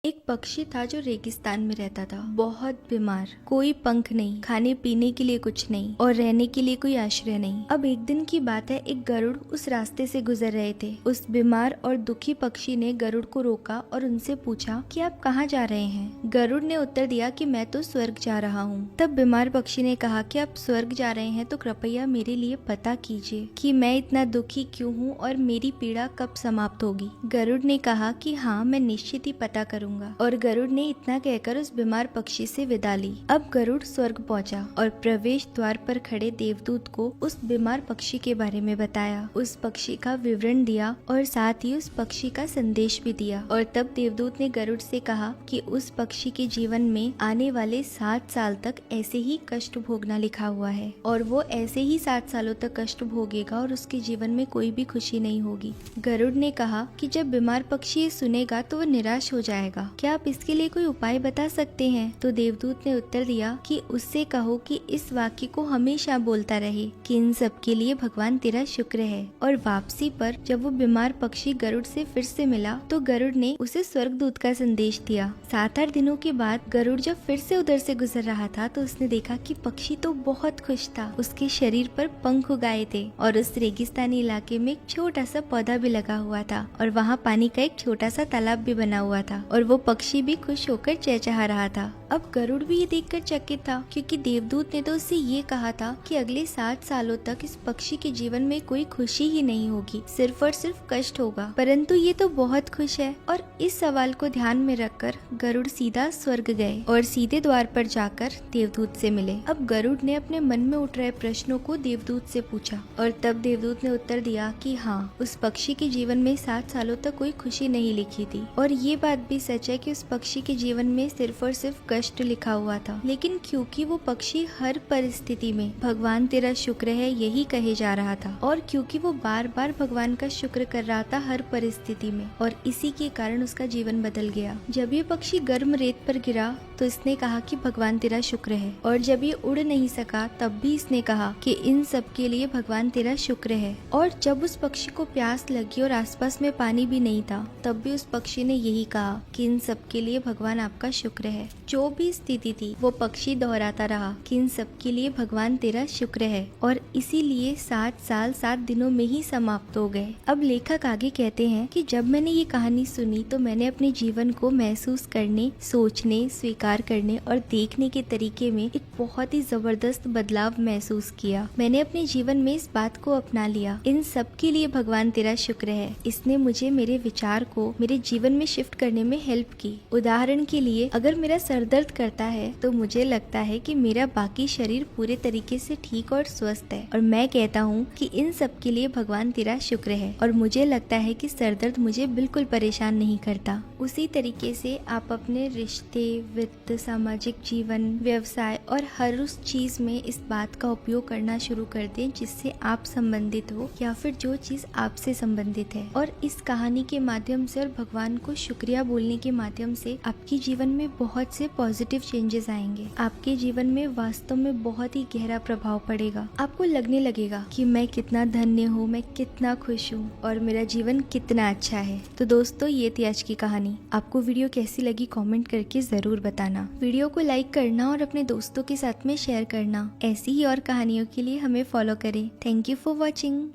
एक पक्षी था जो रेगिस्तान में रहता था, बहुत बीमार, कोई पंख नहीं, खाने पीने के लिए कुछ नहीं और रहने के लिए कोई आश्रय नहीं। अब एक दिन की बात है, एक गरुड़ उस रास्ते से गुजर रहे थे। उस बीमार और दुखी पक्षी ने गरुड़ को रोका और उनसे पूछा कि आप कहाँ जा रहे हैं। गरुड़ ने उत्तर दिया कि मैं तो स्वर्ग जा रहा हूँ। तब बीमार पक्षी ने कहा कि आप स्वर्ग जा रहे हैं तो कृपया मेरे लिए पता कीजिए कि मैं इतना दुखी क्यों हूँ और मेरी पीड़ा कब समाप्त होगी। गरुड़ ने कहा कि हाँ, मैं निश्चित ही पता करूँगा। और गरुड़ ने इतना कहकर उस बीमार पक्षी से विदा ली। अब गरुड़ स्वर्ग पहुंचा और प्रवेश द्वार पर खड़े देवदूत को उस बीमार पक्षी के बारे में बताया, उस पक्षी का विवरण दिया और साथ ही उस पक्षी का संदेश भी दिया। और तब देवदूत ने गरुड़ से कहा कि उस पक्षी के जीवन में आने वाले 7 साल तक ऐसे ही कष्ट भोगना लिखा हुआ है और वो ऐसे ही 7 सालों तक कष्ट भोगेगा और उसके जीवन में कोई भी खुशी नहीं होगी। गरुड़ ने कहा कि जब बीमार पक्षी ये सुनेगा तो वो निराश हो जाएगा, क्या आप इसके लिए कोई उपाय बता सकते हैं? तो देवदूत ने उत्तर दिया कि उससे कहो कि इस वाक्य को हमेशा बोलता रहे कि इन सब के लिए भगवान तेरा शुक्र है। और वापसी पर जब वो बीमार पक्षी गरुड़ से फिर से मिला तो गरुड़ ने उसे स्वर्गदूत का संदेश दिया। 7-8 दिनों के बाद गरुड़ जब फिर से उधर से गुजर रहा था तो उसने देखा कि पक्षी तो बहुत खुश था, उसके शरीर पर पंख उगाए थे और उस रेगिस्तानी इलाके में एक छोटा सा पौधा भी लगा हुआ था और वहाँ पानी का एक छोटा सा तालाब भी बना हुआ था और वो पक्षी भी खुश होकर चहचहा रहा था। अब गरुड़ भी ये देखकर चकित था क्योंकि देवदूत ने तो उससे ये कहा था कि अगले 7 सालों तक इस पक्षी के जीवन में कोई खुशी ही नहीं होगी, सिर्फ और सिर्फ कष्ट होगा, परंतु ये तो बहुत खुश है। और इस सवाल को ध्यान में रखकर गरुड़ सीधा स्वर्ग गए और सीधे द्वार पर जाकर देवदूत से मिले। अब गरुड़ ने अपने मन में उठ रहे प्रश्नों को देवदूत से पूछा और तब देवदूत ने उत्तर दिया कि हाँ, उस पक्षी के जीवन में 7 सालों तक कोई खुशी नहीं लिखी थी और ये बात भी सच है कि उस पक्षी के जीवन में सिर्फ और सिर्फ कष्ट लिखा हुआ था। लेकिन क्योंकि वो पक्षी हर परिस्थिति में भगवान तेरा शुक्र है यही कहे जा रहा था और क्योंकि वो बार बार भगवान का शुक्र कर रहा था हर परिस्थिति में, और इसी के कारण उसका जीवन बदल गया। जब ये पक्षी गर्म रेत पर गिरा तो इसने कहा कि भगवान तेरा शुक्र है, और जब ये उड़ नहीं सका तब भी इसने कहा कि इन सब के लिए भगवान तेरा शुक्र है। और जब उस पक्षी को प्यास लगी और आसपास में पानी भी नहीं था तब भी उस पक्षी ने यही कहा कि इन सब के लिए भगवान आपका शुक्र है। जो भी स्थिति थी वो पक्षी दोहराता रहा कि इन सब के लिए भगवान तेरा शुक्र है, और इसीलिए 7 साल 7 दिनों में ही समाप्त हो गए। अब लेखक आगे कहते हैं कि जब मैंने ये कहानी सुनी तो मैंने अपने जीवन को महसूस करने, सोचने, स्वीकार करने और देखने के तरीके में एक बहुत ही जबरदस्त बदलाव महसूस किया। मैंने अपने जीवन में इस बात को अपना लिया, इन सब के लिए भगवान तेरा शुक्र है। इसने मुझे मेरे विचार को मेरे जीवन में शिफ्ट करने में हेल्प की। उदाहरण के लिए अगर मेरा सर दर्द करता है तो मुझे लगता है कि मेरा बाकी शरीर पूरे तरीके से ठीक और स्वस्थ है, और मैं कहता हूँ कि इन सब के लिए भगवान तेरा शुक्र है, और मुझे लगता है कि सर दर्द मुझे बिल्कुल परेशान नहीं करता। उसी तरीके से आप अपने रिश्ते, वित्त, सामाजिक जीवन, व्यवसाय और हर उस चीज में इस बात का उपयोग करना शुरू कर दें जिससे आप संबंधित हो या फिर जो चीज आपसे संबंधित है। और इस कहानी के माध्यम से और भगवान को शुक्रिया बोलने के माध्यम से आपके जीवन में बहुत से पॉजिटिव चेंजेस आएंगे। आपके जीवन में वास्तव में बहुत ही गहरा प्रभाव पड़ेगा। आपको लगने लगेगा कि मैं कितना धन्य हूँ, मैं कितना खुश हूँ और मेरा जीवन कितना अच्छा है। तो दोस्तों, ये थी आज की कहानी। आपको वीडियो कैसी लगी कमेंट करके जरूर बताना। वीडियो को लाइक करना और अपने दोस्तों के साथ में शेयर करना। ऐसी ही और कहानियों के लिए हमें फॉलो करें। Thank you for watching.